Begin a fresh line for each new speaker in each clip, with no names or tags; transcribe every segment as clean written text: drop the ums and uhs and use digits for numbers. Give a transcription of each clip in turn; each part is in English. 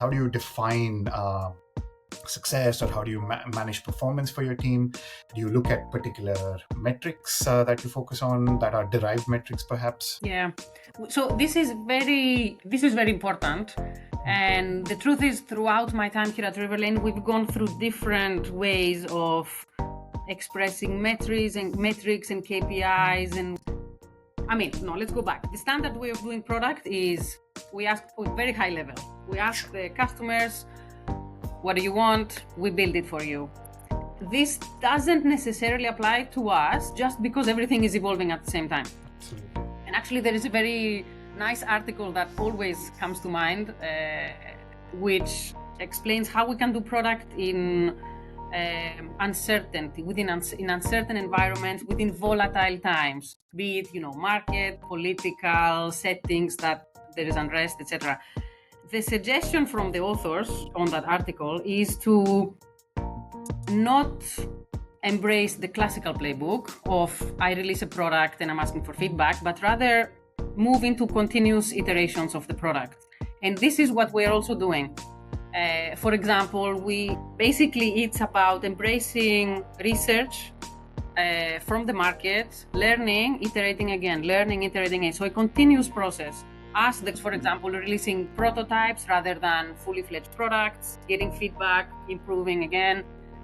How do you define success, or how do you manage performance for your team? Do you look at particular metrics that you focus on, that are derived metrics perhaps?
Yeah. So this is very important. And the truth is, throughout my time here at Riverlane, we've gone through different ways of expressing metrics and KPIs. And let's go back. The standard way of doing product is we ask for very high level. We ask the customers, what do you want? We build it for you. This doesn't necessarily apply to us just because everything is evolving at the same time.
Absolutely.
And actually, there is a very nice article that always comes to mind, which explains how we can do product in uncertainty, in uncertain environments, within volatile times, be it market, political settings that there is unrest, etc. The suggestion from the authors on that article is to not embrace the classical playbook of I release a product and I'm asking for feedback, but rather move into continuous iterations of the product. And this is what we're also doing. For example, it's about embracing research from the market, learning, iterating again, learning, iterating again. So a continuous process. For example, releasing prototypes rather than fully fledged products, getting feedback, improving again.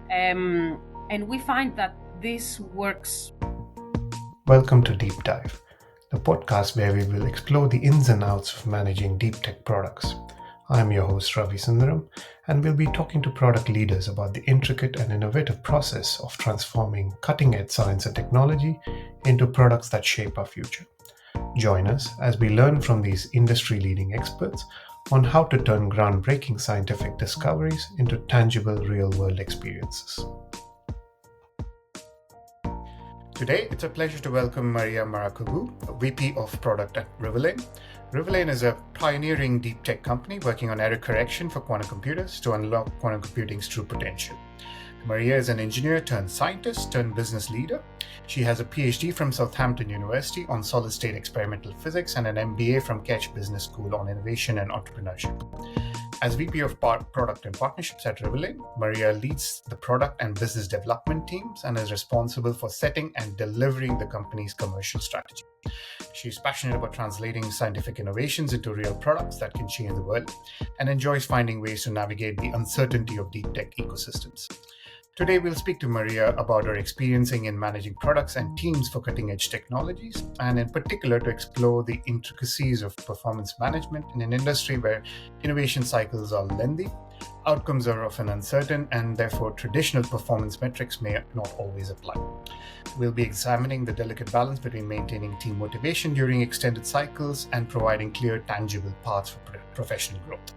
And we find that this works.
Welcome to Deep Dive, the podcast where we will explore the ins and outs of managing deep tech products. I'm your host Ravi Sundaram, and we'll be talking to product leaders about the intricate and innovative process of transforming cutting-edge science and technology into products that shape our future. Join us as we learn from these industry-leading experts on how to turn groundbreaking scientific discoveries into tangible real-world experiences. Today, it's a pleasure to welcome Maria Maragkou, VP of Product at Riverlane. Riverlane is a pioneering deep tech company working on error correction for quantum computers to unlock quantum computing's true potential. Maria is an engineer turned scientist turned business leader. She has a PhD from Southampton University on solid-state experimental physics and an MBA from Ketch Business School on innovation and entrepreneurship. As VP of Product and Partnerships at Riverlane, Maria leads the product and business development teams and is responsible for setting and delivering the company's commercial strategy. She's passionate about translating scientific innovations into real products that can change the world and enjoys finding ways to navigate the uncertainty of deep tech ecosystems. Today, we'll speak to Maria about her experiencing in managing products and teams for cutting-edge technologies, and in particular to explore the intricacies of performance management in an industry where innovation cycles are lengthy, outcomes are often uncertain, and therefore traditional performance metrics may not always apply. We'll be examining the delicate balance between maintaining team motivation during extended cycles and providing clear, tangible paths for professional growth.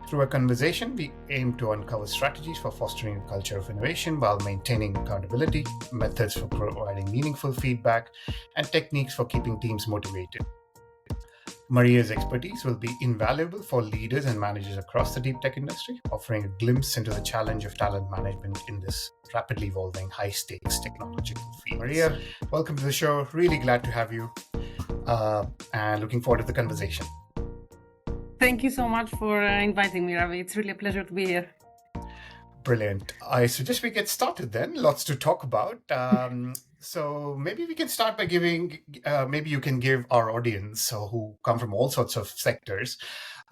Through a conversation, we aim to uncover strategies for fostering a culture of innovation while maintaining accountability, methods for providing meaningful feedback, and techniques for keeping teams motivated. Maria's expertise will be invaluable for leaders and managers across the deep tech industry, offering a glimpse into the challenge of talent management in this rapidly evolving, high-stakes technological field. Maria, welcome to the show. Really glad to have you, and looking forward to the conversation.
Thank you so much for inviting me, Ravi. It's really a pleasure to be here.
Brilliant. I suggest we get started then. Lots to talk about. So maybe we can start by maybe you can give our audience, who come from all sorts of sectors,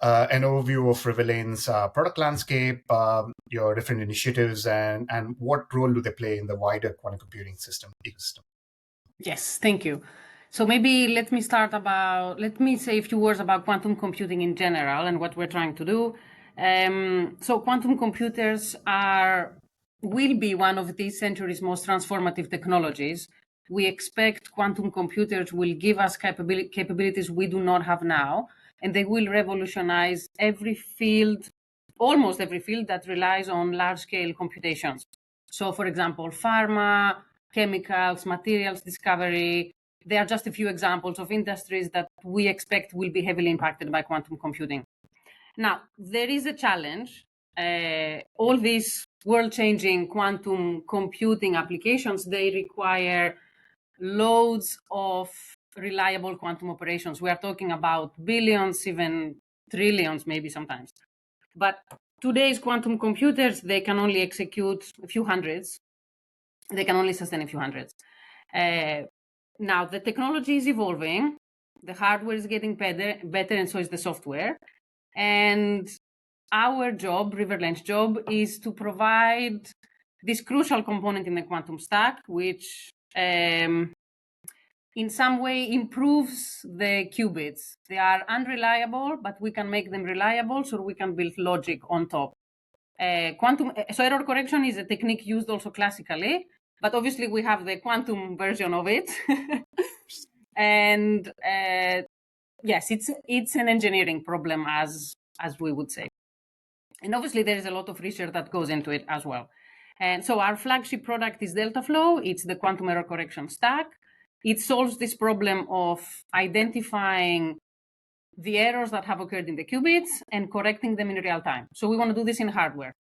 an overview of Riverlane's product landscape, your different initiatives, and what role do they play in the wider quantum computing ecosystem.
Yes, thank you. So maybe let me say a few words about quantum computing in general and what we're trying to do. So quantum computers will be one of this century's most transformative technologies. We expect quantum computers will give us capabilities we do not have now, and they will revolutionize almost every field that relies on large-scale computations. So for example, pharma, chemicals, materials discovery, they are just a few examples of industries that we expect will be heavily impacted by quantum computing. Now, there is a challenge. All these world-changing quantum computing applications, they require loads of reliable quantum operations. We are talking about billions, even trillions, maybe sometimes. But today's quantum computers, they can only execute a few hundreds. They can only sustain a few hundreds. Now, the technology is evolving. The hardware is getting better, and so is the software. And our job, Riverlane's job, is to provide this crucial component in the quantum stack, which in some way improves the qubits. They are unreliable, but we can make them reliable, so we can build logic on top. So error correction is a technique used also classically, but obviously we have the quantum version of it. And yes, it's an engineering problem, as we would say. And obviously there is a lot of research that goes into it as well. And so our flagship product is DeltaFlow. It's the quantum error correction stack. It solves this problem of identifying the errors that have occurred in the qubits and correcting them in real time. So we want to do this in hardware.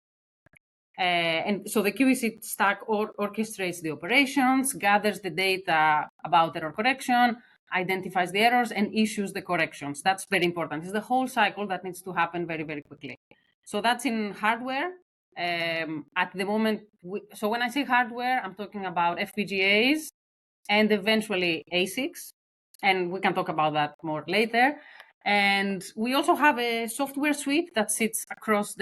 And so the QEC stack orchestrates the operations, gathers the data about error correction, identifies the errors, and issues the corrections. That's very important. It's the whole cycle that needs to happen very, very quickly. So that's in hardware. At the moment, so when I say hardware, I'm talking about FPGAs and eventually ASICs, and we can talk about that more later. And we also have a software suite that sits across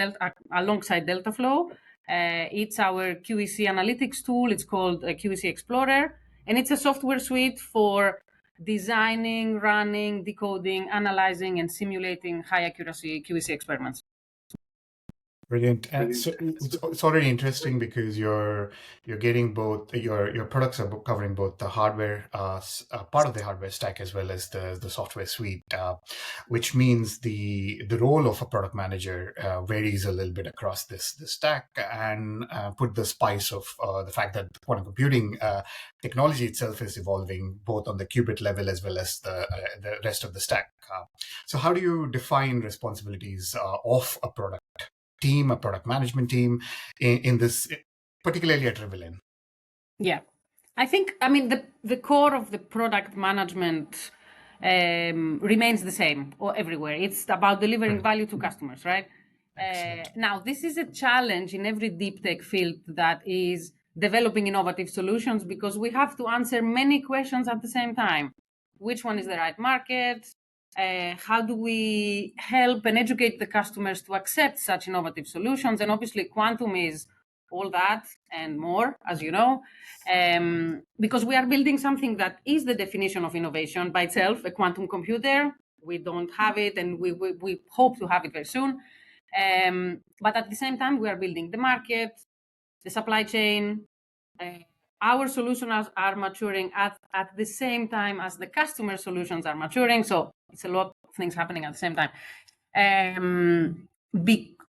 alongside DeltaFlow. It's our QEC analytics tool. It's called QEC Explorer, and it's a software suite for designing, running, decoding, analyzing, and simulating high accuracy QEC experiments.
Brilliant. And so it's already interesting because you're getting both your products are covering both the hardware part of the hardware stack as well as the software suite, which means the role of a product manager varies a little bit across this stack, and put the spice of the fact that quantum computing technology itself is evolving both on the qubit level as well as the rest of the stack. So how do you define responsibilities of a product team, a product management team in this, particularly at Riverlane?
Yeah, I think, the core of the product management remains the same or everywhere. It's about delivering value to customers, right? Now, this is a challenge in every deep tech field that is developing innovative solutions, because we have to answer many questions at the same time. Which one is the right market? How do we help and educate the customers to accept such innovative solutions? And obviously, quantum is all that and more, as you know, because we are building something that is the definition of innovation by itself, a quantum computer. We don't have it, and we hope to have it very soon. But at the same time, we are building the market, the supply chain. Our solutions are maturing at the same time as the customer solutions are maturing. So it's a lot of things happening at the same time.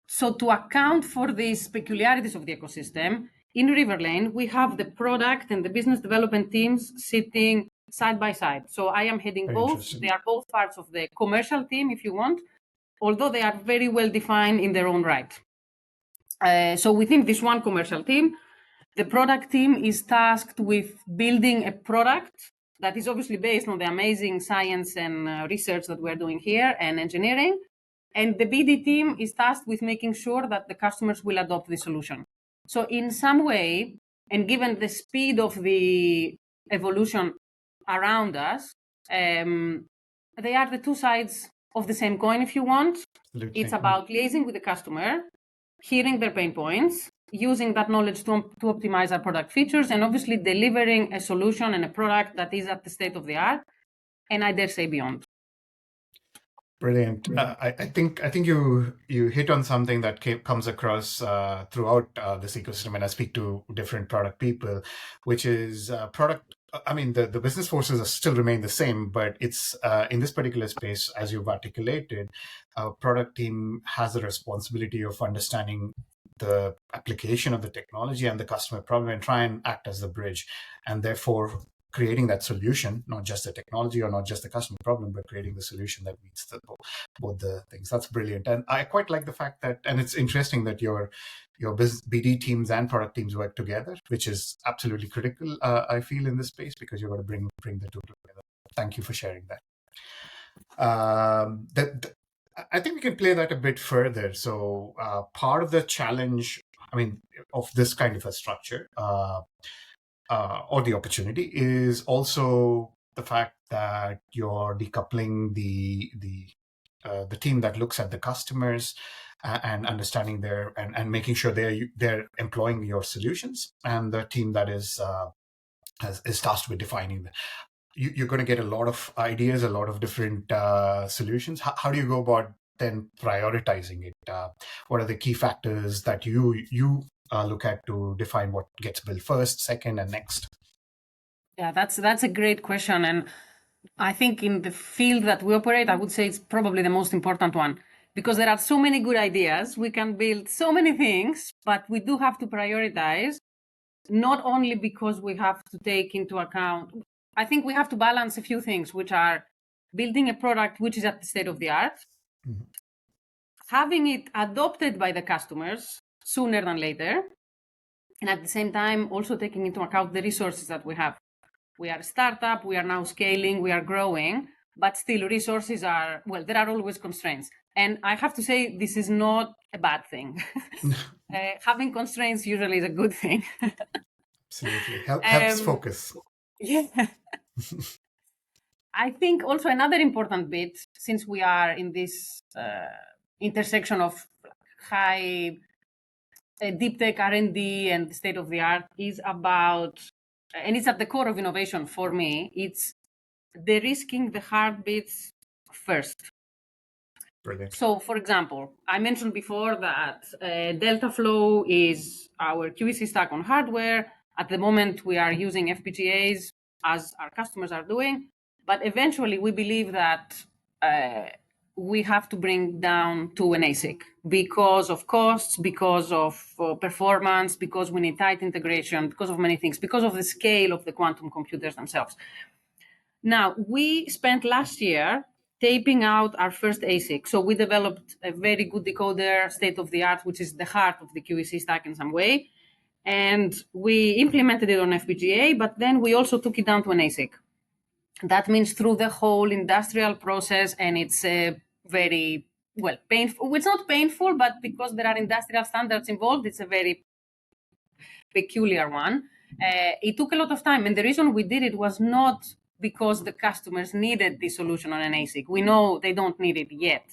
So to account for these peculiarities of the ecosystem, in Riverlane, we have the product and the business development teams sitting side by side. So I am heading both. They are both parts of the commercial team, if you want, although they are very well defined in their own right. So within this one commercial team, the product team is tasked with building a product that is obviously based on the amazing science and research that we're doing here and engineering. And the BD team is tasked with making sure that the customers will adopt the solution. So in some way, and given the speed of the evolution around us, they are the two sides of the same coin, if you want.
Absolutely.
It's about liaising with the customer, hearing their pain points, using that knowledge to optimize our product features, and obviously delivering a solution and a product that is at the state of the art, and I dare say beyond.
Brilliant. I think you hit on something that comes across throughout this ecosystem, and I speak to different product people, which is product. I mean, the business forces still remain the same, but it's in this particular space, as you've articulated, a product team has a responsibility of understanding the application of the technology and the customer problem and try and act as the bridge, and therefore creating that solution, not just the technology or not just the customer problem, but creating the solution that meets both the things. That's brilliant. And I quite like the fact that, and it's interesting that your BD teams and product teams work together, which is absolutely critical, I feel, in this space, because you're going to bring the two together. Thank you for sharing that. I think we can play that a bit further. So part of the challenge, I mean, of this kind of a structure or the opportunity is also the fact that you're decoupling the team that looks at the customers and understanding their and making sure they're employing your solutions, and the team that is tasked with defining them. You're going to get a lot of ideas, a lot of different solutions. How do you go about then prioritizing it? What are the key factors that you look at to define what gets built first, second, and next?
Yeah, that's a great question, and I think in the field that we operate, I would say it's probably the most important one, because there are so many good ideas. We can build so many things, but we do have to prioritize, not only because we have to take into account, I think we have to balance a few things, which are building a product which is at the state of the art,
Mhm.
having it adopted by the customers sooner than later, and at the same time also taking into account the resources that we have. We are a startup, we are now scaling, we are growing, but still resources are, well, there are always constraints. And I have to say, this is not a bad thing. Having constraints usually is a good thing.
Absolutely. Helps
um,
focus.
yeah. I think also another important bit, since we are in this intersection of high deep tech R&D and state of the art, is about, and it's at the core of innovation for me, it's de-risking the heartbeats first.
Brilliant.
So, for example, I mentioned before that Delta Flow is our QEC stack on hardware. At the moment, we are using FPGAs as our customers are doing, but eventually we believe that we have to bring down to an ASIC because of costs, because of performance, because we need tight integration, because of many things, because of the scale of the quantum computers themselves. Now, we spent last year taping out our first ASIC. So we developed a very good decoder, state of the art, which is the heart of the QEC stack in some way. And we implemented it on FPGA, but then we also took it down to an ASIC. That means through the whole industrial process, and it's a very, well, painful. It's not painful, but because there are industrial standards involved, it's a very peculiar one. It took a lot of time, and the reason we did it was not because the customers needed the solution on an ASIC. We know they don't need it yet.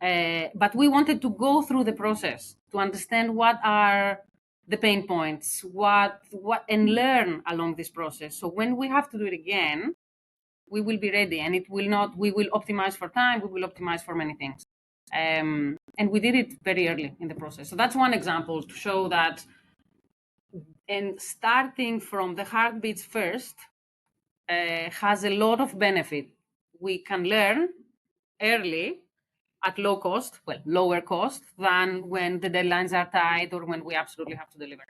But we wanted to go through the process to understand what are the pain points, what and learn along this process. So when we have to do it again, we will be ready, and it will not. We will optimize for time. We will optimize for many things, and we did it very early in the process. So that's one example to show that. And starting from the heartbeats first has a lot of benefit. We can learn early at low cost, well, lower cost than when the deadlines are tight or when we absolutely have to deliver.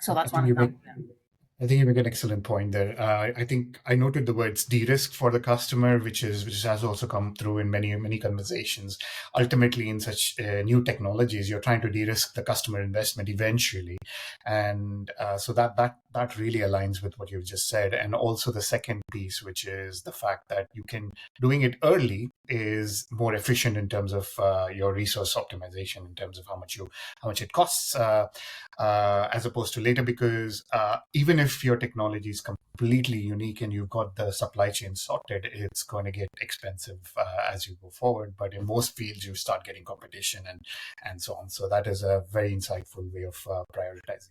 So
I
that's one
think you make
example. Yeah.
I think you make an excellent point there. I think I noted the words de-risk for the customer, which has also come through in many conversations. Ultimately, in such new technologies, you're trying to de-risk the customer investment eventually, and so that really aligns with what you've just said. And also the second piece, which is the fact that doing it early is more efficient in terms of your resource optimization, in terms of how much it costs. As opposed to later, because even if your technology is completely unique and you've got the supply chain sorted, it's going to get expensive as you go forward. But in most fields, you start getting competition and so on. So that is a very insightful way of prioritizing.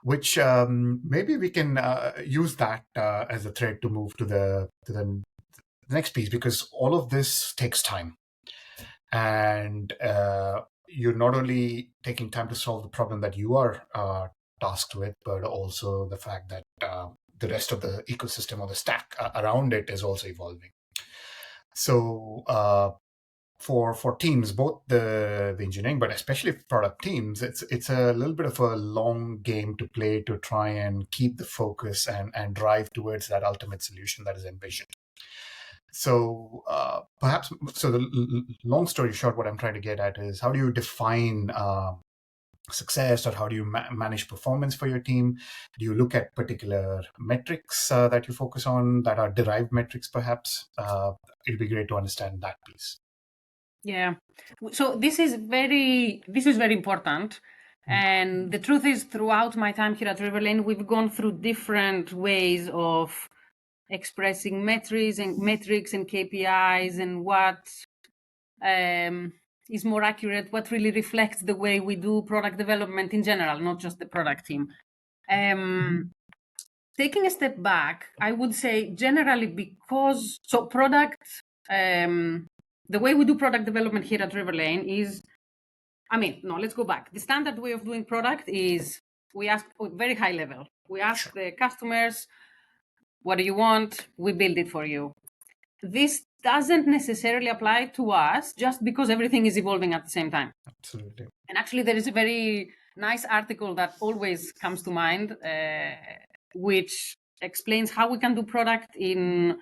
Which maybe we can use that as a thread to move to the next piece, because all of this takes time, and you're not only taking time to solve the problem that you are tasked with, but also the fact that the rest of the ecosystem or the stack around it is also evolving. So for teams, both the engineering, but especially product teams, it's a little bit of a long game to play to try and keep the focus and drive towards that ultimate solution that is envisioned. So so the long story short, what I'm trying to get at is, how do you define success, or how do you manage performance for your team? Do you look at particular metrics that you focus on that are derived metrics, perhaps? It'd be great to understand that piece.
Yeah. So this is very important. And the truth is, throughout my time here at Riverlane, we've gone through different ways of expressing metrics and KPIs, and what is more accurate, what really reflects the way we do product development in general, not just the product team. Taking a step back, I would say generally, because the way we do product development here at Riverlane is, let's go back. The standard way of doing product is we ask very high level. We ask the customers, what do you want? We build it for you. This doesn't necessarily apply to us just because everything is evolving at the same time.
Absolutely.
And actually, there is a very nice article that always comes to mind, which explains how we can do product in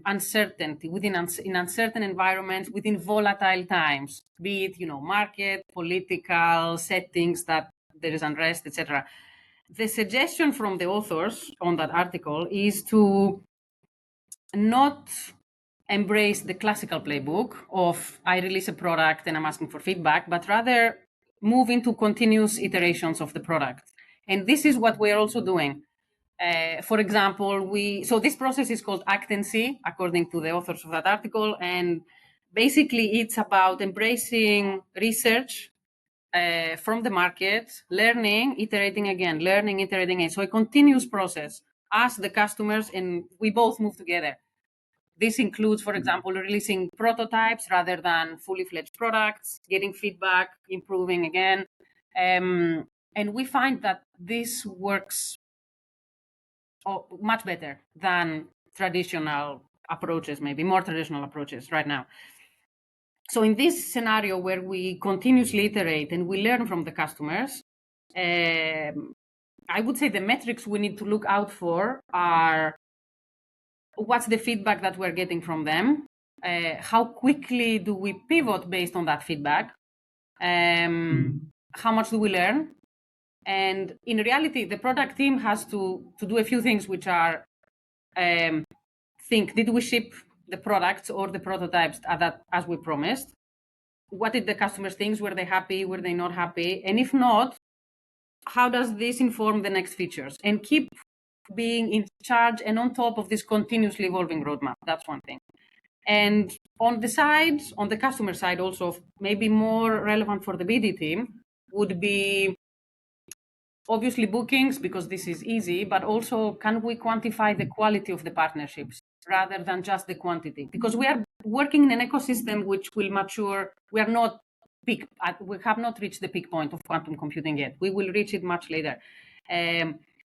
uncertainty, in uncertain environments, within volatile times, be it market, political settings that there is unrest, etc. The suggestion from the authors on that article is to not embrace the classical playbook of I release a product and I'm asking for feedback, but rather move into continuous iterations of the product. And this is what we're also doing. For example, this process is called Act and See, according to the authors of that article. And basically, it's about embracing research from the market, learning, iterating again, learning, iterating again. So a continuous process as the customers, and we both move together. This includes, for example, releasing prototypes rather than fully fledged products, getting feedback, improving again. And we find that this works much better than traditional approaches, maybe more traditional approaches right now. So in this scenario where we continuously iterate and we learn from the customers, I would say the metrics we need to look out for are what's the feedback that we're getting from them, how quickly do we pivot based on that feedback, how much do we learn. And in reality, the product team has to do a few things, which are think, did we ship the products or the prototypes as we promised? What did the customers think? Were they happy? Were they not happy? And if not, how does this inform the next features? And keep being in charge and on top of this continuously evolving roadmap. That's one thing. And on the customer side, also maybe more relevant for the BD team would be obviously bookings, because this is easy, but also can we quantify the quality of the partnerships rather than just the quantity? Because we are working in an ecosystem which will mature. We have not reached the peak point of quantum computing yet. We will reach it much later.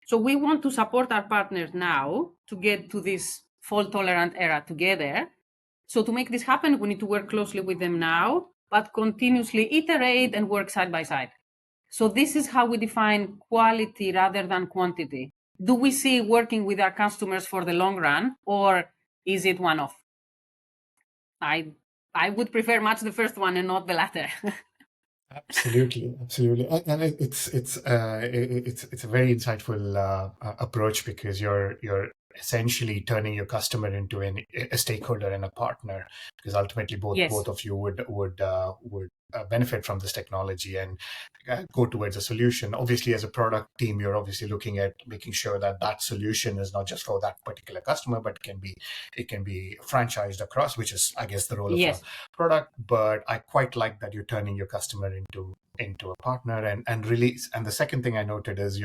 So we want to support our partners now to get to this fault-tolerant era together. So to make this happen, we need to work closely with them now, but continuously iterate and work side by side. So this is how we define quality rather than quantity. Do we see working with our customers for the long run, or is it one-off? I would prefer much the first one and not the latter.
Absolutely, and it's a very insightful approach, because you're essentially turning your customer into a stakeholder and a partner, because ultimately both of you would benefit from this technology and go towards a solution. Obviously, as a product team, you're obviously looking at making sure that solution is not just for that particular customer, but it can be franchised across, which is, I guess, the role of a product. But I quite like that you're turning your customer into a partner and release. And the second thing I noted is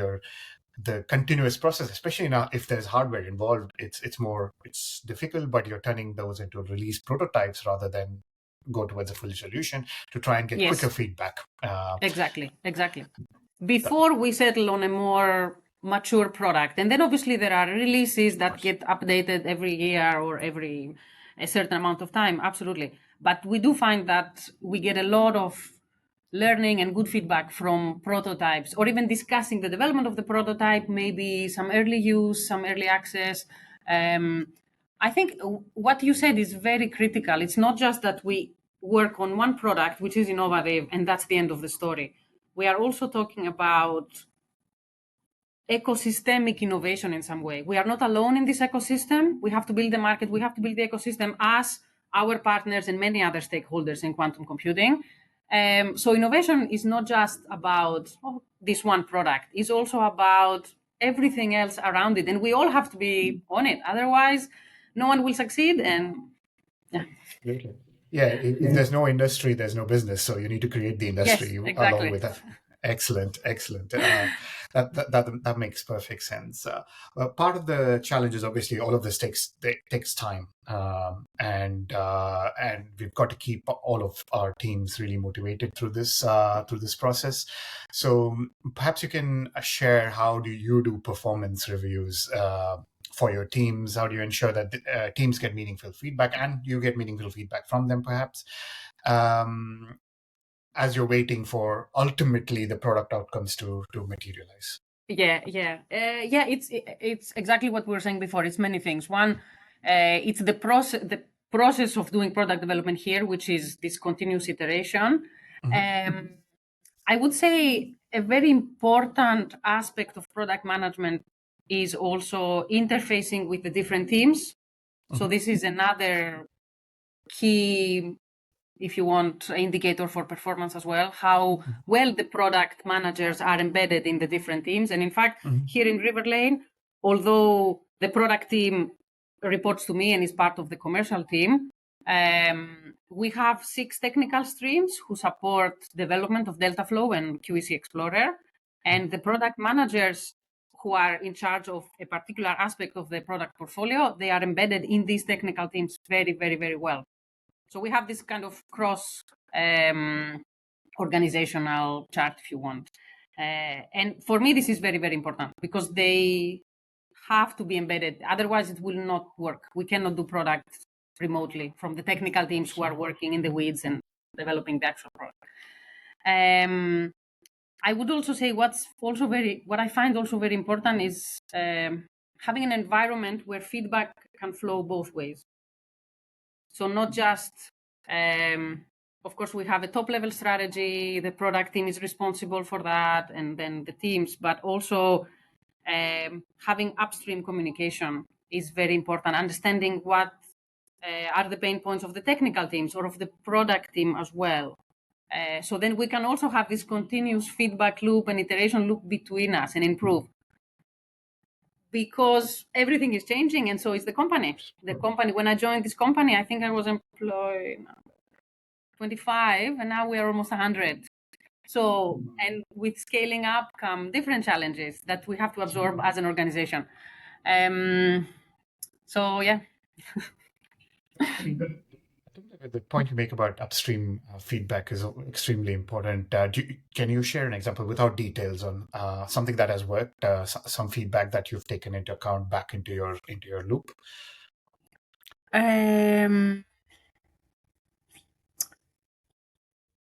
the continuous process, especially now if there's hardware involved, it's difficult, but you're turning those into release prototypes rather than go towards a full solution to try and get quicker feedback.
Exactly. Before we settle on a more mature product. And then obviously there are releases that get updated every year or every a certain amount of time. Absolutely. But we do find that we get a lot of learning and good feedback from prototypes, or even discussing the development of the prototype, maybe some early use, some early access. I think what you said is very critical. It's not just that we work on one product, which is innovative, and that's the end of the story. we are also talking about ecosystemic innovation in some way. We are not alone in this ecosystem. We have to build the market. We have to build the ecosystem as our partners and many other stakeholders in quantum computing. So innovation is not just about this one product. It's also about everything else around it. And we all have to be on it. Otherwise, no one will succeed. And yeah.
Absolutely. Yeah, if there's no industry, there's no business. So you need to create the industry
Yes,
along
exactly.
with that. Excellent, excellent. That makes perfect sense. Part of the challenge is obviously all of this takes time, and we've got to keep all of our teams really motivated through this process. So perhaps you can share, how do you do performance reviews for your teams? How do you ensure that teams get meaningful feedback and you get meaningful feedback from them, perhaps, as you're waiting for ultimately the product outcomes to materialize?
Yeah. It's exactly what we were saying before. It's many things. One, it's the process of doing product development here, which is this continuous iteration. I would say a very important aspect of product management is also interfacing with the different teams. So this is another key, if you want, indicator for performance as well, how well the product managers are embedded in the different teams. And in fact, here in Riverlane, although the product team reports to me and is part of the commercial team, we have 6 technical streams who support development of Deltaflow and QEC Explorer. And the product managers who are in charge of a particular aspect of the product portfolio, they are embedded in these technical teams very, very, very well. So we have this kind of cross organizational chart, if you want. And for me, this is very, very important because they have to be embedded. Otherwise, it will not work. We cannot do product remotely from the technical teams who are working in the weeds and developing the actual product. I would also say what I find also very important is having an environment where feedback can flow both ways. So not just, of course, we have a top level strategy, the product team is responsible for that, and then the teams, but also having upstream communication is very important, understanding what are the pain points of the technical teams or of the product team as well. So then we can also have this continuous feedback loop and iteration loop between us and improve. Because everything is changing, and so is the company. The company, when I joined this company, I think I was employed 25, and now we are almost 100. So, and with scaling up come different challenges that we have to absorb as an organization. So, yeah.
I think the point you make about upstream feedback is extremely important. Can you share an example without details on something that has worked, some feedback that you've taken into account back into your loop?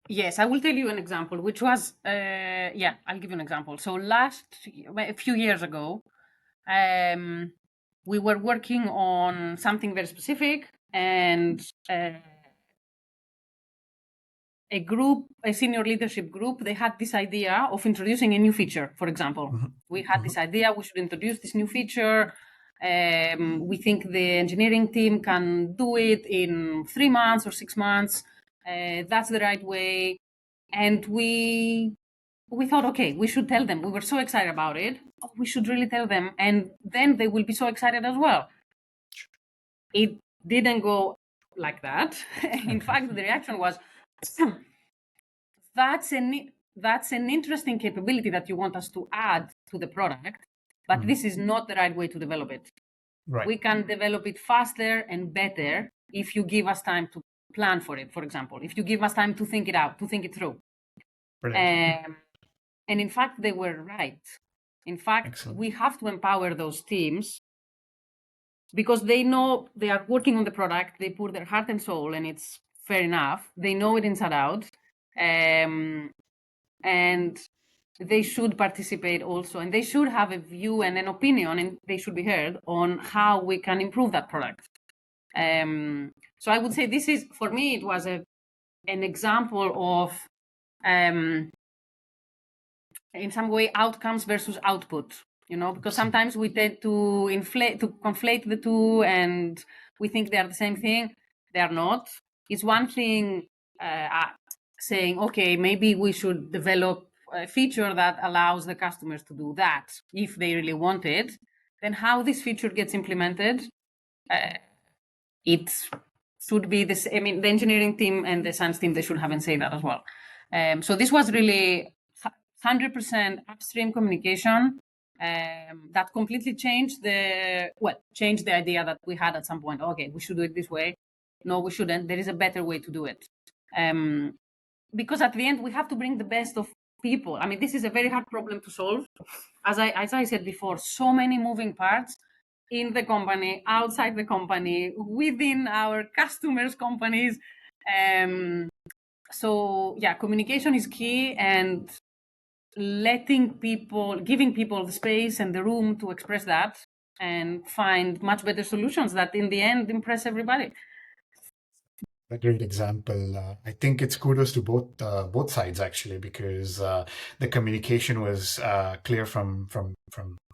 Yes, I will tell you an example, which was, I'll give you an example. So a few years ago, we were working on something very specific, and a senior leadership group, they had this idea of introducing a new feature, for example. We had this idea, we should introduce this new feature. We think the engineering team can do it in 3 months or 6 months. That's the right way. And we thought, okay, we should tell them. We were so excited about it. Oh, we should really tell them. And then they will be so excited as well. It didn't go like that. In fact, the reaction was, that's an interesting capability that you want us to add to the product, but this is not the right way to develop it.
Right.
We can develop it faster and better if you give us time to plan for it, for example, if you give us time to think it out, to think it through. And in fact, they were right. In fact,
Excellent.
We have to empower those teams because they know they are working on the product, they put their heart and soul, and it's fair enough. They know it inside out. And they should participate also, and they should have a view and an opinion, and they should be heard on how we can improve that product. So I would say this is, for me, it was an example of in some way outcomes versus output, because sometimes we tend to conflate the two, and we think they are the same thing. They are not. It's one thing saying, okay, maybe we should develop a feature that allows the customers to do that if they really want it. Then how this feature gets implemented, it should be this. I mean, the engineering team and the science team, they should have and say that as well. So this was really 100% upstream communication that completely changed the idea that we had at some point. Okay, we should do it this way. No, we shouldn't. There is a better way to do it. Because at the end, we have to bring the best of people. I mean, this is a very hard problem to solve. As I said before, so many moving parts in the company, outside the company, within our customers' companies. So yeah, communication is key, and giving people the space and the room to express that and find much better solutions that in the end impress everybody.
A great example. I think it's kudos to both sides actually, because the communication was clear from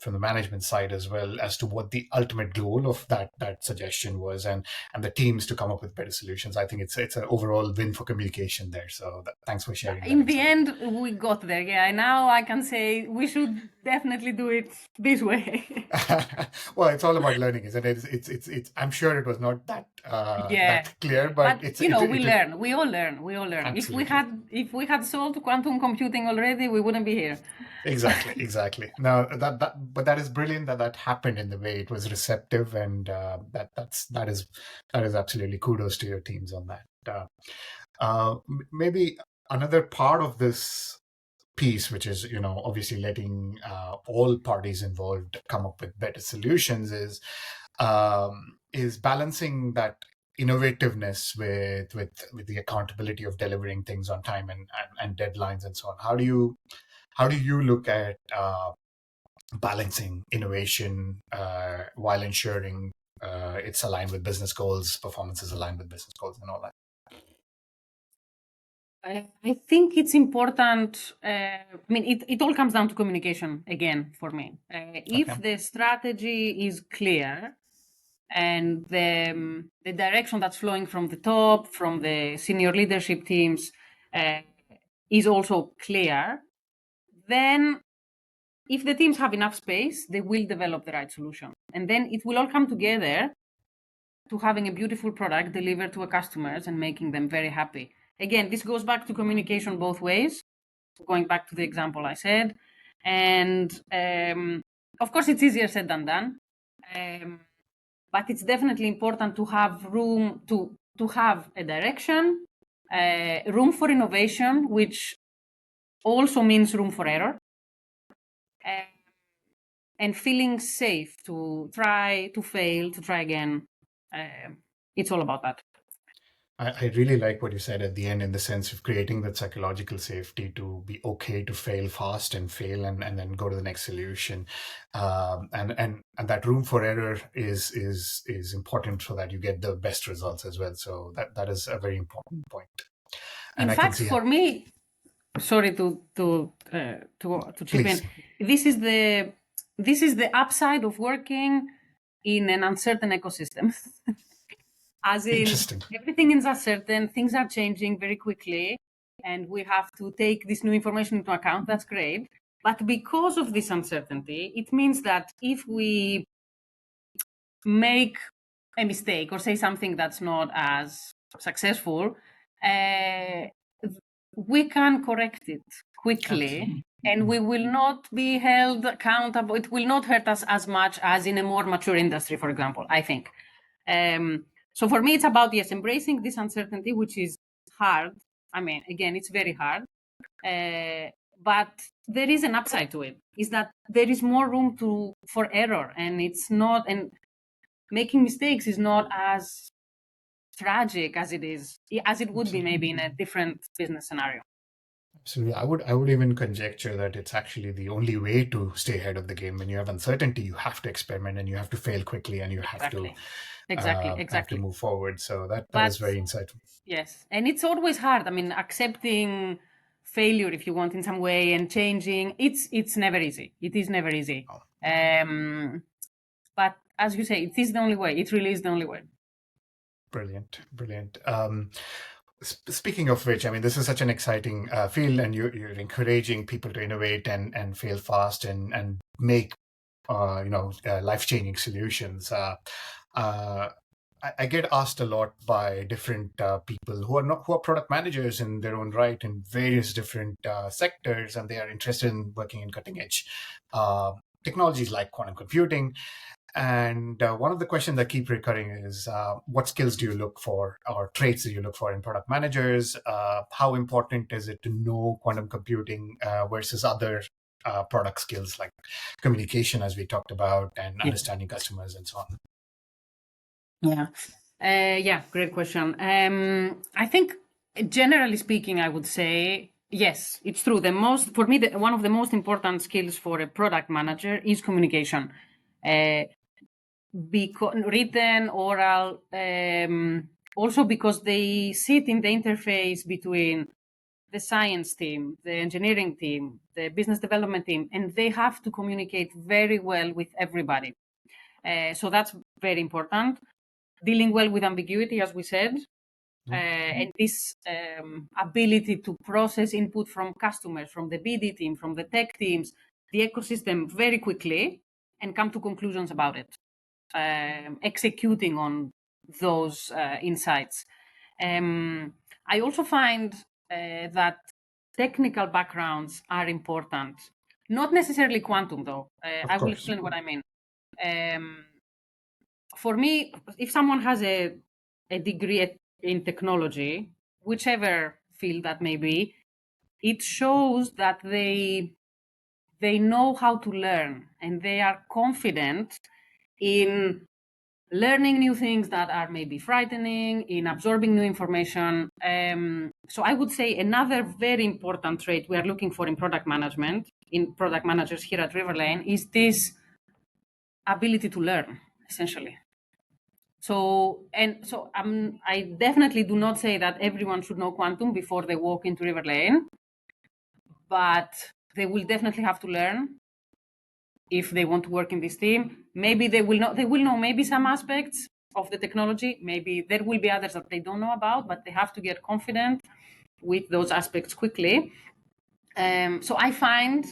the management side as well as to what the ultimate goal of that suggestion was, and the teams to come up with better solutions. I think it's an overall win for communication there. So thanks for sharing.
In the end, we got there. Yeah, now I can say we should definitely do it this way.
Well, it's all about learning, isn't it? It's. I'm sure it was not that that clear, but it's.
We learn. We all learn.
Absolutely.
If we had solved quantum computing already, we wouldn't be here.
Exactly. Now but that is brilliant that happened in the way it was receptive, and that is absolutely kudos to your teams on that. Maybe another part of this piece, which is obviously letting all parties involved come up with better solutions, is balancing that innovativeness with the accountability of delivering things on time and deadlines and so on. How do you look at balancing innovation while ensuring it's aligned with business goals, performance is aligned with business goals, and all that?
I think it's important. It all comes down to communication again for me. If the strategy is clear and the direction that's flowing from the top, from the senior leadership teams, is also clear, then if the teams have enough space, they will develop the right solution. And then it will all come together to having a beautiful product delivered to our customers and making them very happy. Again, this goes back to communication both ways, going back to the example I said. And of course, it's easier said than done. But it's definitely important to have room to have a direction, room for innovation, which also means room for error, and feeling safe to try, to fail, to try again. It's all about that.
I really like what you said at the end, in the sense of creating that psychological safety to be okay to fail fast and fail and then go to the next solution. And that room for error is important so that you get the best results as well. So that is a very important point.
And in fact, for me, sorry to chip in. This is the upside of working in an uncertain ecosystem. As in, everything is uncertain, things are changing very quickly, and we have to take this new information into account. That's great. But because of this uncertainty, it means that if we make a mistake or say something that's not as successful, we can correct it quickly. And we will not be held accountable. It will not hurt us as much as in a more mature industry, for example, I think. So for me, it's about, yes, embracing this uncertainty, which is hard. I mean, again, it's very hard. But there is an upside to it, is that there is more room for error, and making mistakes is not as tragic as it would be maybe in a different business scenario.
Absolutely. I would even conjecture that it's actually the only way to stay ahead of the game. When you have uncertainty, you have to experiment and you have to fail quickly, and you have to have to move forward. So that is very insightful.
Yes. And it's always hard. I mean, accepting failure, if you want, in some way, and changing. It's never easy. It is never easy. But as you say, it is the only way. It really is the only way.
Brilliant, brilliant. Speaking of which, I mean, this is such an exciting field, and you're encouraging people to innovate and fail fast and make life-changing solutions. I get asked a lot by different people who are product managers in their own right in various different sectors, and they are interested in working in cutting edge technologies like quantum computing. And one of the questions that keep recurring is what skills do you look for, or traits do you look for in product managers? How important is it to know quantum computing versus other product skills like communication, as we talked about, and understanding customers and so on?
Yeah, great question. I think, generally speaking, I would say yes, it's true. For me, one of the most important skills for a product manager is communication. Written, oral, also because they sit in the interface between the science team, the engineering team, the business development team, and they have to communicate very well with everybody. So that's very important. Dealing well with ambiguity, as we said, and this ability to process input from customers, from the BD team, from the tech teams, the ecosystem very quickly, and come to conclusions about it, executing on those insights. I also find that technical backgrounds are important. Not necessarily quantum, though. I will explain what I mean. For me, if someone has a degree in technology, whichever field that may be, it shows that they know how to learn, and they are confident in learning new things that are maybe frightening, in absorbing new information. So I would say another very important trait we are looking for in product management, in product managers here at Riverlane, is this ability to learn, essentially. I definitely do not say that everyone should know quantum before they walk into Riverlane, but they will definitely have to learn if they want to work in this team. Maybe they will know maybe some aspects of the technology. Maybe there will be others that they don't know about, but they have to get confident with those aspects quickly. So I find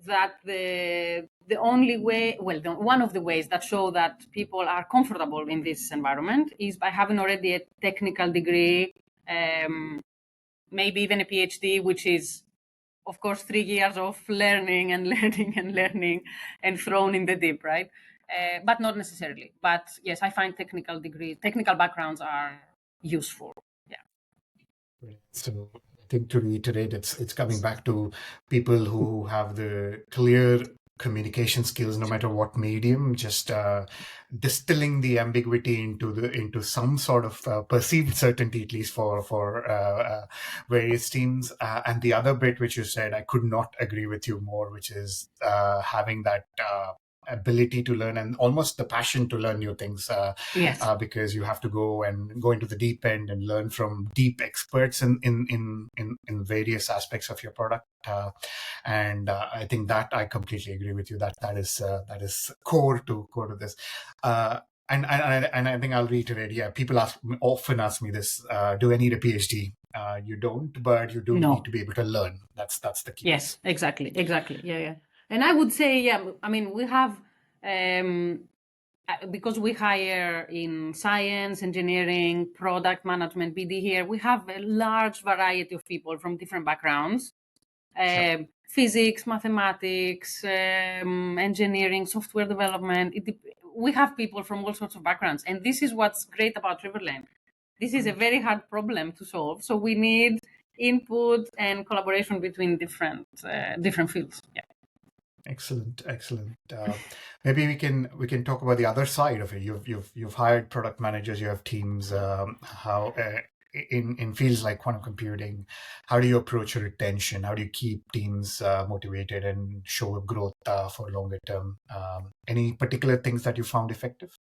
that one of the ways that show that people are comfortable in this environment is by having already a technical degree, maybe even a PhD, which is, of course, 3 years of learning and and thrown in the deep, right? But not necessarily. But yes, I find technical backgrounds are useful. Yeah.
So I think, to reiterate, it's coming back to people who have the clear communication skills, no matter what medium, just distilling the ambiguity into some sort of perceived certainty, at least for various teams. And the other bit which you said, I could not agree with you more, which is having that ability to learn and almost the passion to learn new things, because you have to go into the deep end and learn from deep experts in various aspects of your product. And I think that I completely agree with you. That is core to this. And I think I'll reiterate. Yeah, people often ask me this: do I need a PhD? You don't, but you do need to be able to learn. That's the key.
Yes, exactly. Yeah. And I would say, I mean, we have, because we hire in science, engineering, product management, BD here, we have a large variety of people from different backgrounds. Physics, mathematics, engineering, software development. We have people from all sorts of backgrounds. And this is what's great about Riverlane. This is a very hard problem to solve. So we need input and collaboration between different fields. Yeah.
Excellent. Maybe we can talk about the other side of it. You've hired product managers. You have teams. How in fields like quantum computing, how do you approach retention? How do you keep teams motivated and show growth for longer term? Any particular things that you found effective?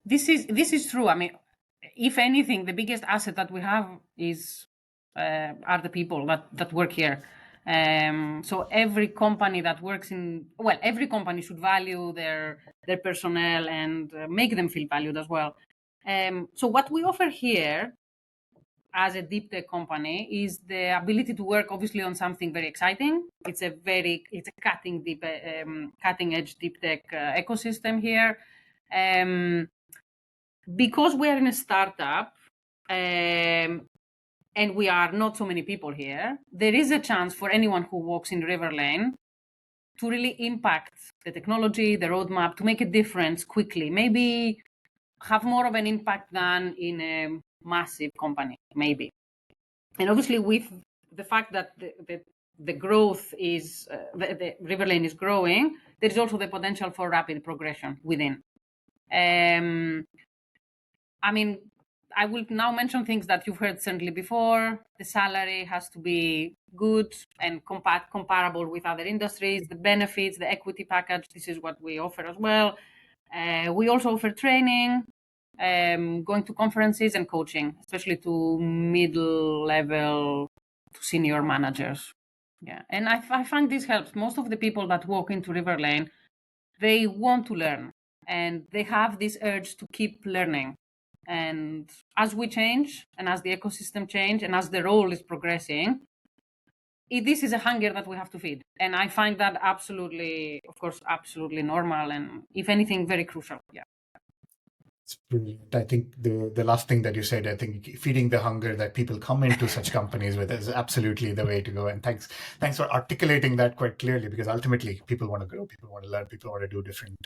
This is true. I mean, if anything, the biggest asset that we have is are the people that work here. So every company that works every company should value their personnel and make them feel valued as well. So what we offer here as a deep tech company is the ability to work obviously on something very exciting. It's a cutting edge deep tech ecosystem here. Because we're in a startup, and we are not so many people here, there is a chance for anyone who walks in Riverlane to really impact the technology, the roadmap, to make a difference quickly. Maybe have more of an impact than in a massive company, maybe. And obviously, with the fact that the growth is, the Riverlane is growing, there is also the potential for rapid progression within. I mean, I will now mention things that you've heard certainly before. The salary has to be good and comparable with other industries. The benefits, the equity package, this is what we offer as well. We also offer training, going to conferences and coaching, especially to middle level to senior managers. Yeah, and I find this helps. Most of the people that walk into Riverlane, they want to learn and they have this urge to keep learning. And as we change and as the ecosystem change and as the role is progressing, this is a hunger that we have to feed. And I find that absolutely, of course, absolutely normal. And if anything, very crucial. Yeah.
It's brilliant. I think the last thing that you said, I think feeding the hunger that people come into such companies with is absolutely the way to go. And thanks for articulating that quite clearly, because ultimately people want to grow, people want to learn, people want to do different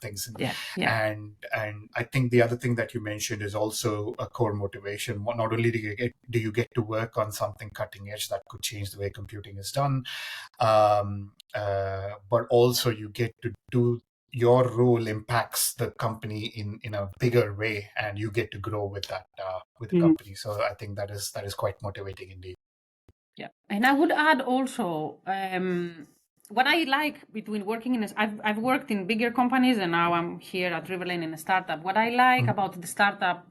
things. And I think the other thing that you mentioned is also a core motivation. Not only do you get to work on something cutting edge that could change the way computing is done, but also you get to do your role impacts the company in a bigger way, and you get to grow with that with the company. So I think that is quite motivating indeed.
Yeah, and I would add also what I like between working in I've worked in bigger companies and now I'm here at Riverlane in a startup. What I like about the startup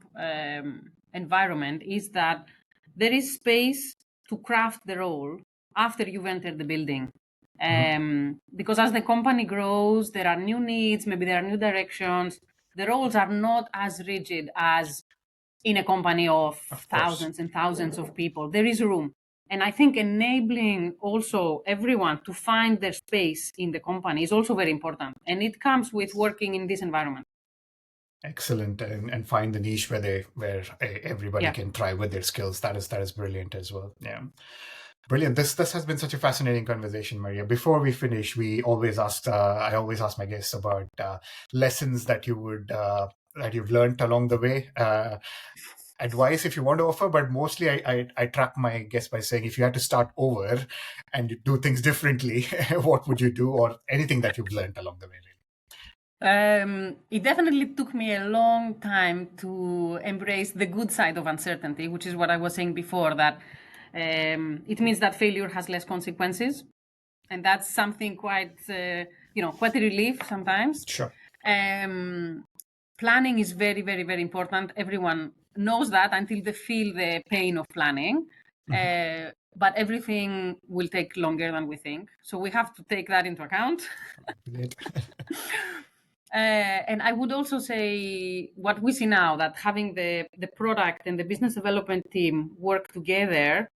environment is that there is space to craft the role after you've entered the building. Because as the company grows, there are new needs, maybe there are new directions. The roles are not as rigid as in a company of thousands and thousands of people. There is room. And I think enabling also everyone to find their space in the company is also very important. And it comes with working in this environment.
Excellent, and find the niche where everybody can thrive with their skills. That is brilliant as well. Yeah. Brilliant. This has been such a fascinating conversation, Maria. Before we finish, I always ask my guests about lessons that you've learned along the way. Advice if you want to offer, but mostly I trap my guests by saying, if you had to start over and do things differently, what would you do, or anything that you've learned along the way?
It definitely took me a long time to embrace the good side of uncertainty, which is what I was saying before, that it means that failure has less consequences. And that's something quite a relief sometimes.
Sure.
Planning is very, very, very important. Everyone knows that until they feel the pain of planning. But everything will take longer than we think. So we have to take that into account. And I would also say what we see now, that having the product and the business development team work together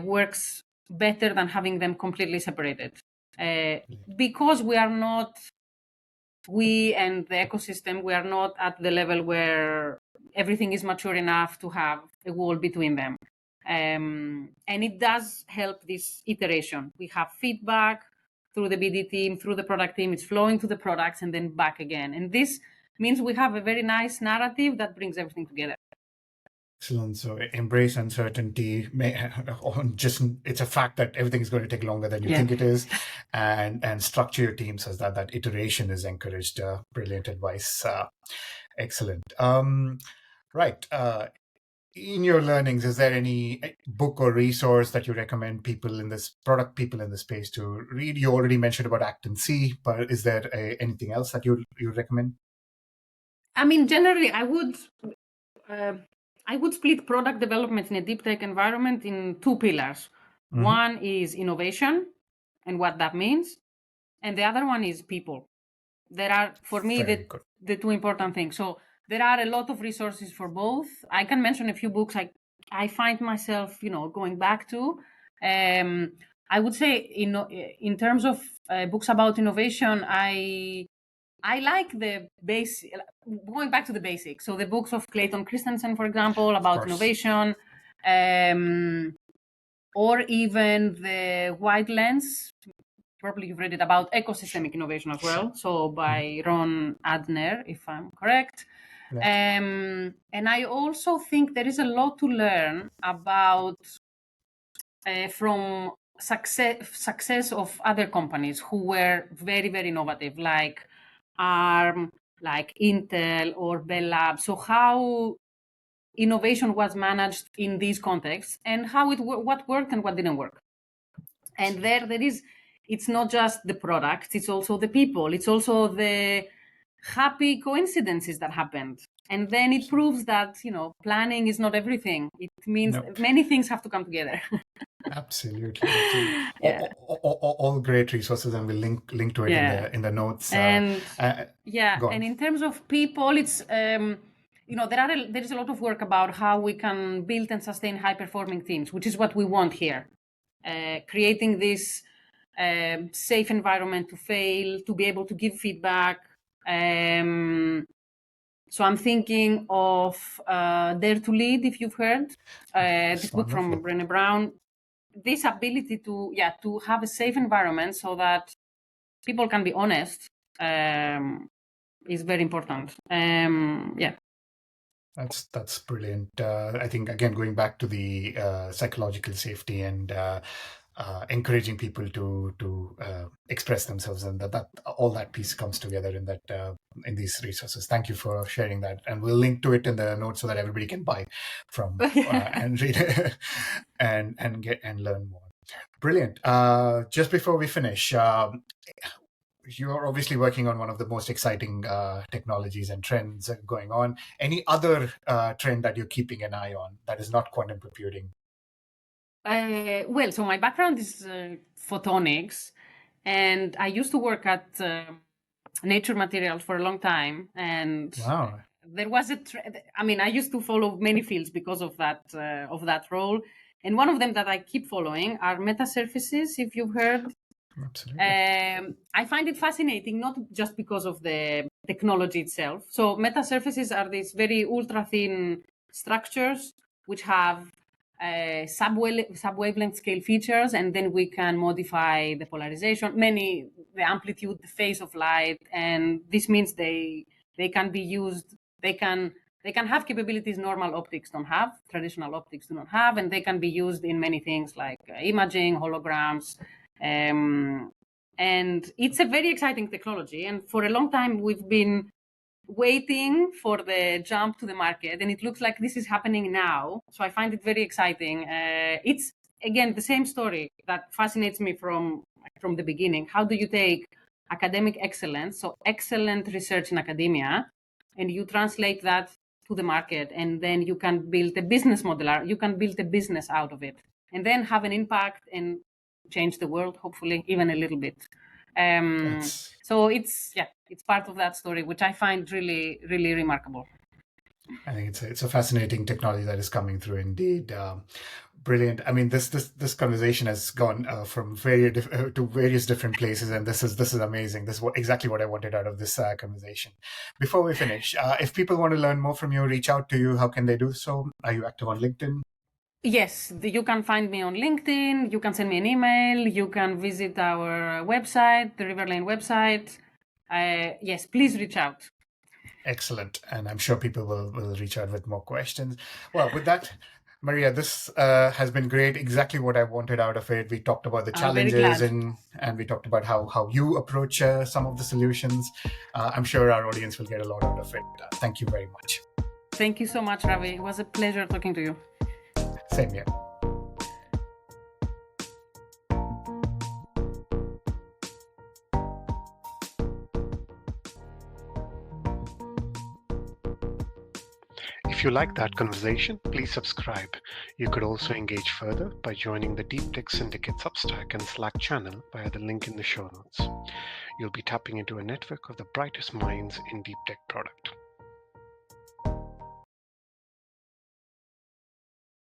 works better than having them completely separated. Because we and the ecosystem, we are not at the level where everything is mature enough to have a wall between them. And it does help this iteration. We have feedback through the BD team, through the product team, it's flowing to the products and then back again. And this means we have a very nice narrative that brings everything together.
Excellent. So embrace uncertainty. It's a fact that everything is going to take longer than you think it is, and structure your team so that iteration is encouraged. Brilliant advice. Excellent. Right. In your learnings, is there any book or resource that you recommend people in this space to read? You already mentioned about Act and See, but is there anything else that you recommend?
I mean, generally, I would I would split product development in a deep tech environment in two pillars. One is innovation and what that means, and the other one is people. There are, for me,
Very good.
the two important things. So there are a lot of resources for both. I can mention a few books I find myself, going back to. I would say, in terms of books about innovation, I like the base, going back to the basics. So the books of Clayton Christensen, for example, about innovation, or even the White Lens. Probably you've read it, about ecosystemic innovation as well. So by Ron Adner, if I'm correct.
Yeah.
And I also think there is a lot to learn about from success of other companies who were very, very innovative, like ARM, like Intel or Bell Labs. So how innovation was managed in these contexts, and how what worked and what didn't work. And there is, it's not just the product, it's also the people, it's also the happy coincidences that happened. And then it proves that, planning is not everything. It means many things have to come together.
Absolutely, absolutely.
Yeah.
All great resources, and we'll link to it in the notes.
And
and
in terms of people, it's there is a lot of work about how we can build and sustain high performing teams, which is what we want here. Creating this safe environment to fail, to be able to give feedback. So I'm thinking of Dare to Lead, if you've heard this book from Brené Brown. This ability to have a safe environment so that people can be honest is very important.
That's brilliant. I think, again, going back to the psychological safety and encouraging people to express themselves, and that all that piece comes together in these resources. Thank you for sharing that, and we'll link to it in the notes so that everybody can buy from and read it and get and learn more. Brilliant. Just before we finish, you're obviously working on one of the most exciting technologies and trends going on. Any other trend that you're keeping an eye on that is not quantum computing?
So my background is photonics, and I used to work at Nature Materials for a long time. And
wow.
There was I used to follow many fields because of that role. And one of them that I keep following are metasurfaces, if you've heard.
Absolutely.
I find it fascinating, not just because of the technology itself. So metasurfaces are these very ultra thin structures which have sub-wavelength scale features, and then we can modify the polarization, the amplitude, the phase of light, and this means they can be used. They can have capabilities normal optics don't have, traditional optics do not have, and they can be used in many things like imaging, holograms. And it's a very exciting technology. And for a long time, we've been waiting for the jump to the market. And it looks like this is happening now. So I find it very exciting. It's, again, the same story that fascinates me from the beginning. How do you take academic excellence, so excellent research in academia, and you translate that to the market, and then you can build a business model, you can build a business out of it, and then have an impact and change the world, hopefully, even a little bit. So it's part of that story, which I find really, really remarkable.
I think it's a fascinating technology that is coming through indeed. Brilliant. I mean, this conversation has gone from to various different places, and this is amazing. This is exactly what I wanted out of this conversation. Before we finish, if people want to learn more from you, reach out to you, how can they do so? Are you active on LinkedIn?
Yes, you can find me on LinkedIn. You can send me an email. You can visit our website, the Riverlane website. Yes, please reach out.
Excellent. And I'm sure people will reach out with more questions. Well, with that, Maria, this has been great. Exactly what I wanted out of it. We talked about the challenges and we talked about how you approach some of the solutions. I'm sure our audience will get a lot out of it. Thank you very much.
Thank you so much, Ravi. It was a pleasure talking to you.
Same here. If If you like that conversation, please subscribe. You could also engage further by joining the deeptech.syndicate Substack and Slack channel via the link in the show notes. You'll be tapping into a network of the brightest minds in deep tech product.